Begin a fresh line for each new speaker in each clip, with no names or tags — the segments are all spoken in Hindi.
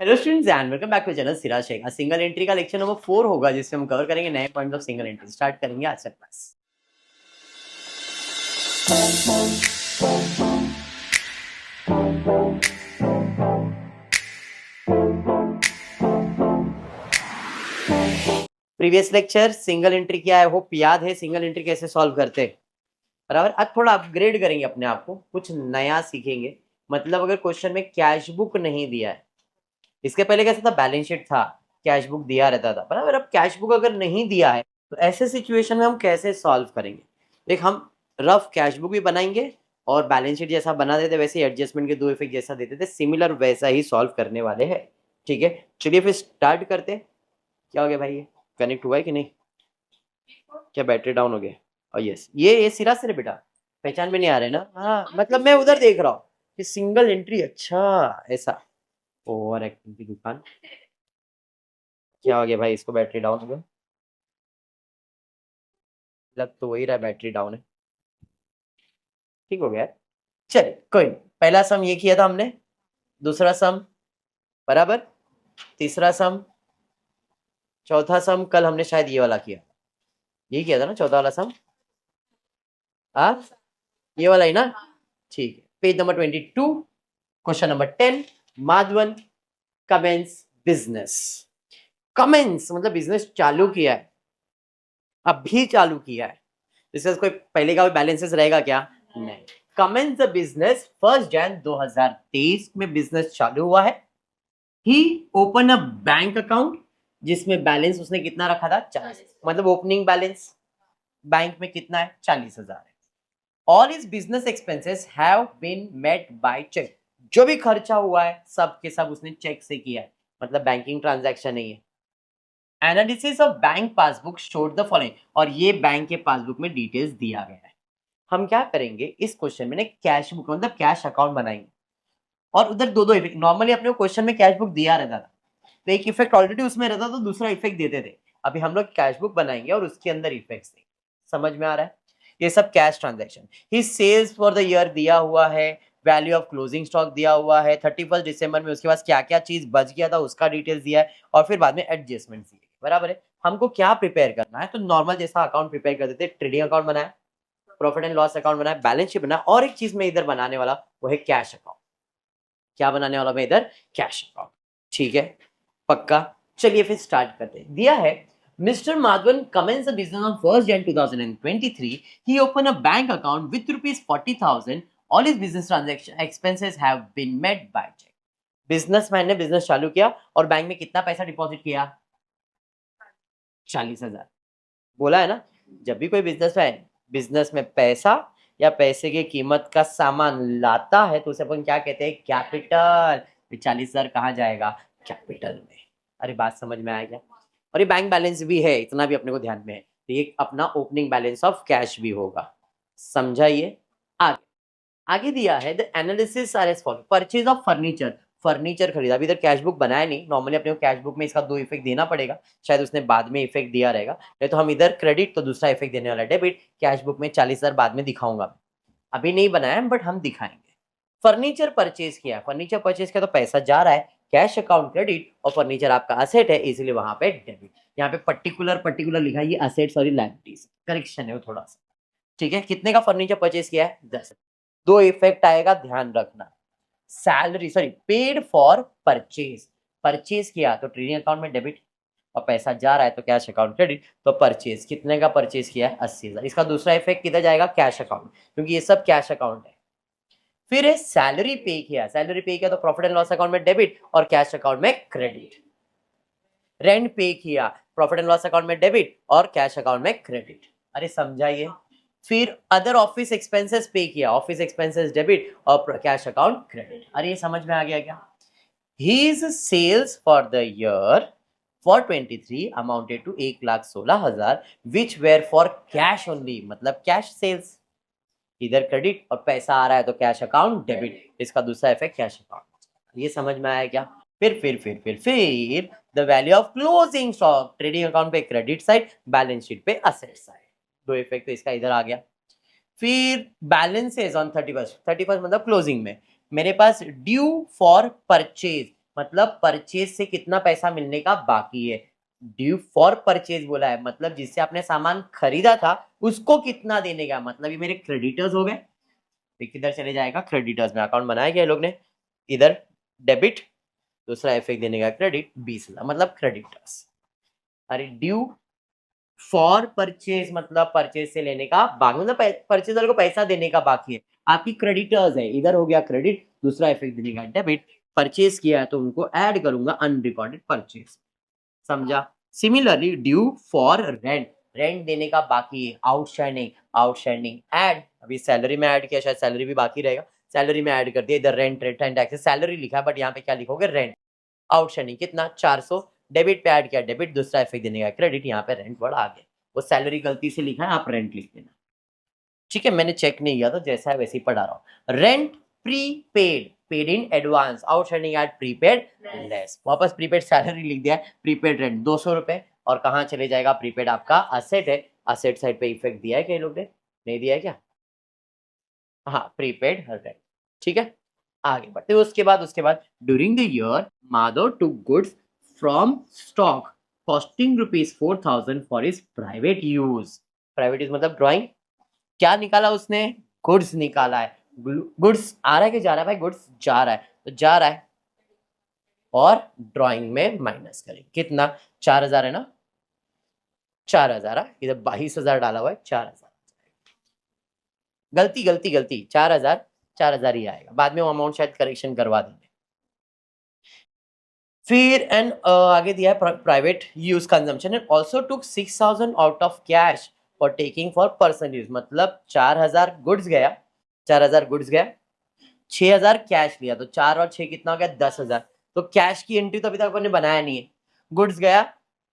Hello students and welcome back to channel Siraj Sheikh. Single entry का लेक्चर नंबर 4 होगा जिसमें हम कवर करेंगे नए point of single entry. Start करेंगे आज से class. Previous lecture single entry क्या है, होप याद है सिंगल एंट्री कैसे सॉल्व करते हैं। बराबर। आज थोड़ा अपग्रेड करेंगे अपने आप को, कुछ नया सीखेंगे। मतलब अगर क्वेश्चन में कैश बुक नहीं दिया है, इसके पहले कैसा था, बैलेंस शीट था, कैश बुक दिया रहता था। बराबर। अब कैश बुक अगर नहीं दिया है तो ऐसे सिचुएशन में हम कैसे सॉल्व करेंगे। देख, हम रफ कैश बुक भी बनाएंगे और बैलेंस शीट जैसा बना देते वैसे एडजस्टमेंट के दो इफेक्ट जैसा देते थे, सिमिलर वैसा ही सॉल्व करने वाले हैं। ठीक है, चलिए फिर स्टार्ट करते हैं। क्या हो गया भाई, ये कनेक्ट हुआ है कि नहीं? क्या बैटरी डाउन हो गया? और यस, ये सिरा से बेटा पहचान में नहीं आ रहे ना। हाँ, मतलब मैं उधर देख रहा हूँ कि सिंगल एंट्री, अच्छा ऐसा। ओवर एक्टिंग की दुकान। क्या हो गया भाई, इसको बैटरी डाउन हो गया? लग तो वही रहा, बैटरी डाउन है। ठीक हो गया। चलिए कोई नहीं। पहला सम ये किया था हमने, दूसरा सम बराबर, तीसरा सम, चौथा सम कल हमने शायद ये वाला किया, यही किया था ना चौथा वाला सम। हाँ, ये वाला ही ना। ठीक है, page number 22, question number 10। Madhavan commences business. Commences मतलब बिजनेस चालू किया है, अभी चालू किया है। इसका कोई पहले का बैलेंसेस रहेगा क्या? नहीं। कमेंस द बिजनेस 1 जनवरी 2023 में बिजनेस चालू हुआ है। ही ओपन अ बैंक अकाउंट जिसमें बैलेंस उसने कितना रखा था? 40। मतलब ओपनिंग बैलेंस बैंक में कितना है? 40,000 है। All is business expenses have been met by cheque. जो भी खर्चा हुआ है सब के सब उसने चेक से किया है, मतलब बैंकिंग ट्रांजैक्शन नहीं है। Analysis of bank passbook showed the following, और ये बैंक के पासबुक में डिटेल्स दिया गया है। हम क्या करेंगे इस क्वेश्चन में, कैश बुक मतलब कैश अकाउंट बनाएंगे और उधर दो दो इफेक्ट। नॉर्मली अपने क्वेश्चन में कैश बुक दिया रहता था तो एक इफेक्ट ऑलरेडी उसमें रहता तो दूसरा इफेक्ट देते थे। अभी हम लोग कैश बुक बनाएंगे और उसके अंदर इफेक्ट्स देंगे। समझ में आ रहा है? ये सब cash transaction. He sales for the year दिया हुआ है, वैल्यू ऑफ क्लोजिंग स्टॉक दिया हुआ है, 31 दिसंबर में उसके पास क्या क्या चीज बच गया था उसका डिटेल्स दिया है, और फिर बाद में एडजस्टमेंट दिए। बराबर है। हमको क्या प्रिपेयर करना है, तो नॉर्मल जैसा अकाउंट प्रिपेयर कर देते, ट्रेडिंग अकाउंट बनाया, प्रॉफिट एंड लॉस अकाउंट बनाया, बैलेंस शीट बनाया, और एक चीज में इधर बनाने वाला वो है कैश अकाउंट। क्या बनाने वाला मैं इधर? Cash account. ठीक है, पक्का। चलिए फिर स्टार्ट करते हैं। दिया है Mr. Madhavan commenced the business on 1st Jan 2023. He opened a bank account with rupees 40,000. All his business transaction expenses have been met by check. Businessman ने बिजनेस चालू किया और बैंक में कितना पैसा डिपॉजिट किया? 40,000। बोला है ना, जब भी कोई बिजनेसमैन बिजनेस में पैसा या पैसे की कीमत का सामान लाता है तो उसे अपन क्या कहते हैं? कैपिटल। 40,000 कहाँ जाएगा? कैपिटल में। अरे बात समझ में आया क्या? और ये बैंक बैलेंस भी है, इतना भी अपने को ध्यान में है, तो ये अपना ओपनिंग बैलेंस ऑफ कैश भी होगा। समझाइए। आगे आगे दिया है the analysis are as follow. Purchase of furniture, furniture खरीदा। अभी इधर कैश बुक बनाया नहीं, नॉर्मली अपने को कैश बुक में इसका दो इफेक्ट देना पड़ेगा, शायद उसने बाद में इफेक्ट दिया रहेगा, नहीं तो हम इधर क्रेडिट तो दूसरा इफेक्ट देने वाला है डेबिट। कैश बुक में 40,000 बाद में दिखाऊंगा, अभी नहीं बनाया बट हम दिखाएंगे। फर्नीचर परचेज किया, फर्नीचर परचेज किया तो पैसा जा रहा है कैश अकाउंट क्रेडिट, और फर्नीचर आपका असेट है इसलिए वहां पे डेबिट। यहाँ पे पर्टिकुलर पर्टिकुलर लिखा है, ये असेट्स और लायबिलिटीज, करेक्शन है वो थोड़ा सा। ठीक है, कितने का फर्नीचर परचेज किया है? 10। दो इफेक्ट आएगा, ध्यान रखना। Salary, sorry, paid for purchase, purchase किया तो ट्रेडिंग अकाउंट में डेबिट, और पैसा जा रहा है तो कैश अकाउंट क्रेडिट। तो परचेज कितने का परचेज किया है? 80,000। इसका दूसरा इफेक्ट किधर जाएगा? कैश अकाउंट, क्योंकि ये सब कैश अकाउंट है। फिर है सैलरी पे किया, सैलरी पे किया तो प्रॉफिट एंड लॉस अकाउंट में डेबिट और कैश अकाउंट में क्रेडिट। रेंट पे किया, प्रॉफिट एंड लॉस अकाउंट में डेबिट और कैश अकाउंट में क्रेडिट। अरे समझाइए। फिर अदर ऑफिस एक्सपेंसेस पे किया, ऑफिस एक्सपेंसेस डेबिट और कैश अकाउंट क्रेडिट। अरे ये समझ में आ गया क्या? His sales for the year for 23 amounted to 1,16,000 which were for cash only, मतलब कैश सेल्स। इधर क्रेडिट और पैसा आ रहा है तो कैश अकाउंट डेबिट, इसका दूसरा इफेक्ट कैश अकाउंट। ये समझ में आया क्या? फिर the value of closing stock, trading account पे क्रेडिट साइड, बैलेंस शीट पे असेट साइड। दो इफेक्ट तो इसका इधर आ गया। फिर बैलेंसेस ऑन 31st, 31st मतलब क्लोजिंग में मेरे पास ड्यू फॉर परचेज, मतलब परचेज से कितना पैसा मिलने का बाकी है। ड्यू फॉर परचेज बोला है, मतलब जिससे आपने सामान खरीदा था उसको कितना देने का, मतलब ये मेरे क्रेडिटर्स हो गए। तो किधर चले जाएगा, क्रेडिटर्स में अकाउंट बनाया गया लोग ने, इधर डेबिट, दूसरा इफेक्ट देने का क्रेडिट 20,000, मतलब क्रेडिटर्स। अरे ड्यू फॉर परचेज मतलब परचेज से लेने का बाकी, मतलब परचेजर को पैसा देने का बाकी है। आपकी क्रेडिटर्स है, इधर हो गया क्रेडिट, दूसरा इफेक्ट देने का डेबिट। परचेज किया है तो उनको ऐड करूंगा अनरिकॉर्डेड परचेज, समझा। Similarly due for rent, rent देने का बाकी है, आउटस्टैंडिंग, आउटस्टैंडिंग ऐड, अभी सैलरी में ऐड किया, शायद सैलरी भी बाकी रहेगा, सैलरी में ऐड कर दिया, इधर rent, rent and taxes, salary लिखा है बट यहाँ पे क्या लिखोगे, रेंट। आउटस्टैंडिंग कितना 400, डेबिट पे ऐड किया डेबिट, दूसरा इफेक्ट देने का क्रेडिट, यहाँ पे रेंट वर्ड आ गया, वो सैलरी गलती से लिखा है, आप रेंट लिख देना, ठीक है, मैंने चेक नहीं किया तो जैसा है वैसे ही पढ़ा रहा हूँ। Rent prepaid, paid in advance, outstanding at prepaid less, वापस प्रीपेड सैलरी लिख दिया है, प्रीपेड रेंट 200 रुपए, और कहाँ चले जाएगा, प्रीपेड आपका असेट है, असेट साइड पे इफेक्ट दिया है कई लोग ने, नहीं दिया है क्या, हाँ प्रीपेड रेंट, ठीक है। आगे बढ़ते उसके बाद during the year Madhav took goods from stock costing ₹4,000 for his private use, private use मतलब ड्राइंग, क्या निकाला उसने, गुड्स निकाला है, गुड्स आ रहा है कि जा रहा है भाई, गुड्स जा रहा है, तो जा रहा है, और ड्राइंग में माइनस करें कितना, 4,000 है ना, 4,000, इधर 22,000 डाला हुआ है, 4,000, गलती गलती गलती, 4,000, 4,000 ही आएगा, बाद में वो अमाउंट शायद करेक्शन करवा देंगे। फिर एंड आगे दिया है private use consumption and also took 6,000 out of cash for taking for personal use, मतलब 4,000 गुड्स गया, 4,000 गुड्स गया, 6,000 कैश लिया, तो 4 और 6 कितना हो गया, 10,000, तो कैश की एंट्री तो अभी तक अपन ने बनाया नहीं है, गुड्स गया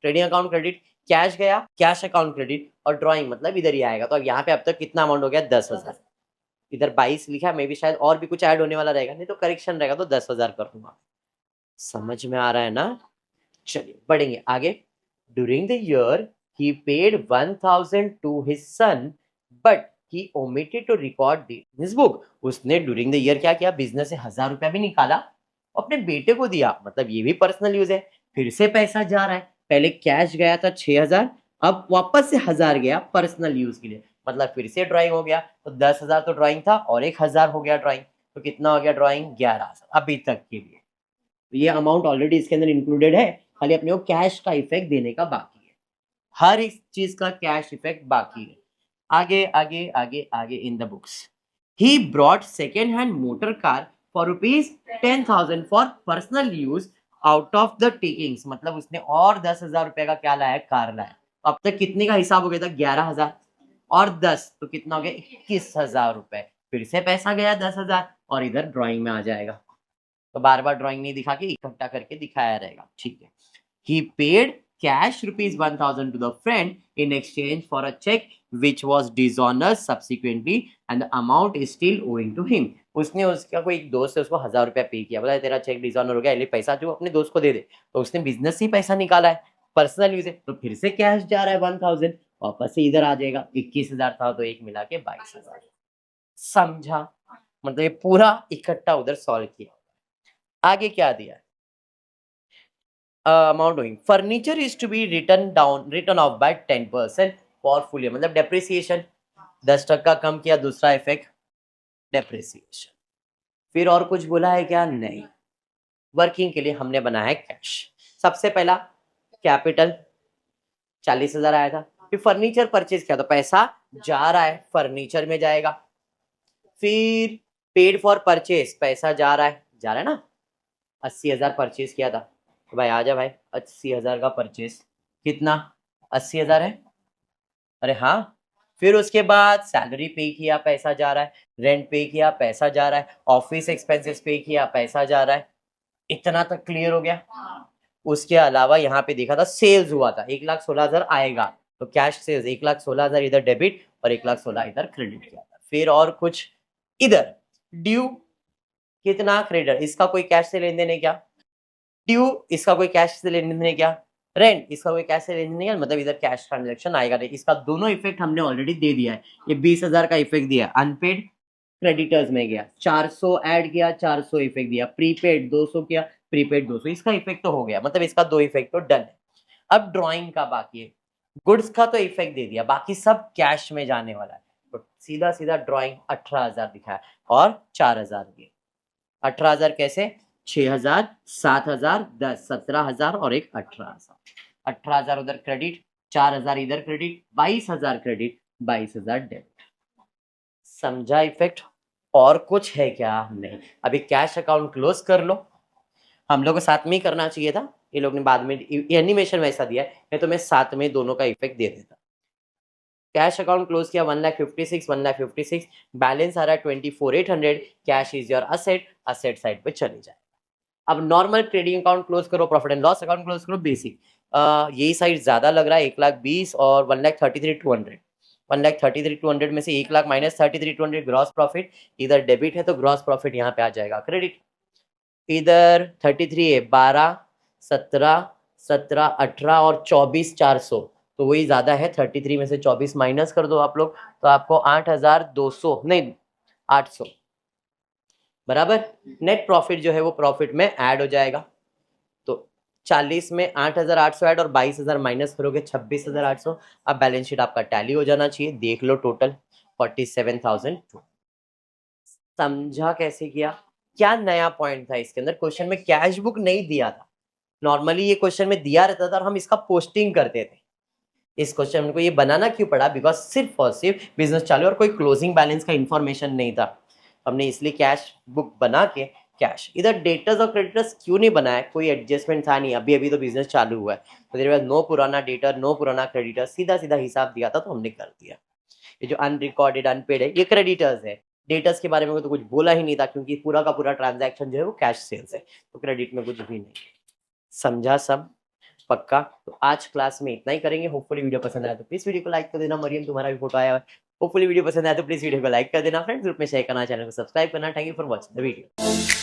ट्रेडिंग अकाउंट क्रेडिट, कैश गया कैश अकाउंट क्रेडिट, और ड्रॉइंग मतलब इधर ही आएगा, तो अब यहाँ पे अब तक कितना अमाउंट हो गया, 10,000, इधर 22 लिखा है, मे भी शायद और भी कुछ ऐड होने वाला रहेगा, नहीं तो करेक्शन रहेगा तो 10,000 कर दूंगा, समझ में आ रहा है ना। चलिए बढ़ेंगे आगे। During the year he paid 1,000 to his son but he omitted to record the in his book, उसने ड्यूरिंग द ईयर क्या किया, बिजनेस से 1,000 रुपया भी निकाला, अपने बेटे को दिया, मतलब ये भी पर्सनल यूज है, फिर से पैसा जा रहा है, पहले कैश गया था 6,000, अब वापस से 1,000 गया पर्सनल यूज के लिए, मतलब फिर से ड्राइंग हो गया, तो 10,000 तो ड्राइंग था और 1,000 हो गया ड्राइंग, तो कितना हो गया ड्राइंग, 11,000 अभी तक के लिए, तो ये अमाउंट ऑलरेडी इसके अंदर इंक्लूडेड है, खाली अपने को कैश का इफेक्ट देने का बाकी है, हर एक चीज का कैश इफेक्ट बाकी है। आगे आगे आगे आगे in the books, he brought second hand motor car for ₹10,000 for personal use out of the takings, मतलब उसने और 10,000 रुपए का क्या लाया, कार लाया, अब तक कितने का हिसाब हो गया था, 11,000 और 10 तो कितना हो गया, 21,000 रुपए, फिर से पैसा गया 10,000 और इधर ड्राइंग में आ जाएगा, तो बार बार ड्राइंग नहीं दिखा के इकट्ठा करके दिखाया रहेगा, ठीक है। ही paid cash ₹1,000 to the friend in exchange for a check which was dishonest subsequently and the amount is still owing to him, उसने उसका कोई एक दोस्त है उसको 1,000 रुपया पे किया, बोला तेरा चेक डिसऑनर हो गया, ले पैसा जो अपने दोस्त को दे दे, तो उसने बिजनेस से ही पैसा निकाला है, पर्सनल यूज है, तो फिर से कैश जा रहा है 1,000, वापस से इधर आ जाएगा, 21,000 था तो एक मिला के 22,000, समझा, मतलब ये पूरा इकट्ठा उधर सॉल्व किया। आगे क्या दिया है, amount owing furniture is to be written off by 10% for full year, मतलब डेप्रिसिएशन 10% कम किया, दूसरा इफेक्ट डेप्रिसिएशन। फिर और कुछ बोला है क्या, नहीं, वर्किंग के लिए हमने बनाया है कैश, सबसे पहला कैपिटल 40,000 आया था, फिर फर्नीचर परचेज किया तो पैसा जा रहा है, फर्नीचर में जाएगा, फिर पेड फॉर परचेज, पैसा जा रहा है ना, 80,000 परचेज किया था, तो भाई आ जा भाई, 80,000 का परचेज, कितना 80,000 है, अरे हाँ, फिर उसके बाद सैलरी पे किया, पैसा जा रहा है, रेंट पे किया, पैसा जा रहा है, ऑफिस एक्सपेंसेस पे किया, पैसा जा रहा है, इतना तक क्लियर हो गया। उसके अलावा यहाँ पे देखा था सेल्स हुआ था, 1,16,000 आएगा, तो कैश सेल्स 1,16,000 इधर डेबिट और 1,16,000 इधर क्रेडिट किया था। फिर और कुछ इधर ड्यू कितना, क्रेडिट, इसका कोई कैश से लेन देन है क्या, ड्यू इसका कोई कैश से लेन देन है क्या, रेंट इसका कोई कैश से लेन देन है, मतलब इधर कैश ट्रांजेक्शन आएगा नहीं, इसका दोनों इफेक्ट हमने ऑलरेडी दे दिया है, ये 20,000 का इफेक्ट दिया, अनपेड क्रेडिटर्स में गया, 400 ऐड किया, 400 इफेक्ट दिया, प्रीपेड 200 किया, प्रीपेड 200, इसका इफेक्ट तो हो गया, मतलब इसका 2 इफेक्ट तो डन है। अब ड्रॉइंग का बाकी है, गुड्स का तो इफेक्ट दे दिया, बाकी सब कैश में जाने वाला है। तो सीधा सीधा ड्रॉइंग 18,000 दिखाया और 4,000 दिए। 18,000 कैसे, 6,000, 7,000, 10, 17,000 और एक 18,000। 18,000 उधर क्रेडिट, 4,000 इधर क्रेडिट, 22,000 क्रेडिट, 22,000 डेबिट। समझा इफेक्ट? और कुछ है क्या? नहीं। अभी कैश अकाउंट क्लोज कर लो। हम लोग को साथ में ही करना चाहिए था, ये लोग ने बाद में एनिमेशन वैसा दिया है, मैं तुम्हें साथ में दोनों का इफेक्ट दे देता। कैश अकाउंट क्लोज किया 1,56,1,56, बैलेंस आ रहा है 24,800, cash is your asset, asset side पे चले जाए। अब नॉर्मल ट्रेडिंग अकाउंट क्लोज करो, profit and loss account close करो, बेसिक। यही साइड ज्यादा लग रहा है, 1,20,000 और 1,33,200। 1,33,200 में से 1,00,000 माइनस 33,200 ग्रॉस प्रॉफिट, इधर डेबिट है तो ग्रॉस प्रॉफिट यहाँ पे आ जाएगा क्रेडिट। इधर 33 है, 12, 17, 17, 18 और 24,400, तो वही ज्यादा है। 33 में से 24 माइनस कर दो आप लोग, तो आपको 8,200 नहीं 800 बराबर। नेट प्रॉफिट जो है वो प्रॉफिट में ऐड हो जाएगा। तो 40 में 8,800 ऐड और 22,000 माइनस करोगे 26,800। अब बैलेंस शीट आपका टैली हो जाना चाहिए, देख लो टोटल 47,000। समझा कैसे किया? क्या नया पॉइंट था इसके अंदर? क्वेश्चन में कैश बुक नहीं दिया था, नॉर्मली ये क्वेश्चन में दिया रहता था और हम इसका पोस्टिंग करते थे। इस क्वेश्चन को ये बनाना क्यों पड़ा? बिकॉज सिर्फ और सिर्फ बिजनेस चालू और कोई क्लोजिंग बैलेंस का इंफॉर्मेशन नहीं था, हमने इसलिए कैश बुक बना के कैश। इधर डेटर्स और क्रेडिटर्स क्यों नहीं बनाया? कोई एडजस्टमेंट था नहीं, अभी अभी तो बिजनेस चालू हुआ है, तो देयर वाज नो पुराना डेटर, नो पुराना क्रेडिटर, सीधा सीधा हिसाब दिया था तो हमने कर दिया। ये जो अनरिकॉर्डेड अनपेड है ये क्रेडिटर्स है, डेटर्स के बारे में तो कुछ बोला ही नहीं था क्योंकि पूरा का पूरा ट्रांजैक्शन जो है वो कैश सेल्स है, तो क्रेडिट में कुछ भी नहीं। समझा सब पक्का? तो आज क्लास में इतना ही करेंगे। होपफुली वीडियो पसंद आया तो प्लीज वीडियो को लाइक कर देना। मरियम तुम्हारा भी फोटो आया है। होपफुली वीडियो पसंद आया तो प्लीज वीडियो को लाइक कर देना, फ्रेंड्स ग्रुप में शेयर करना, चैनल को सब्सक्राइब करना। Thank you for watching the video.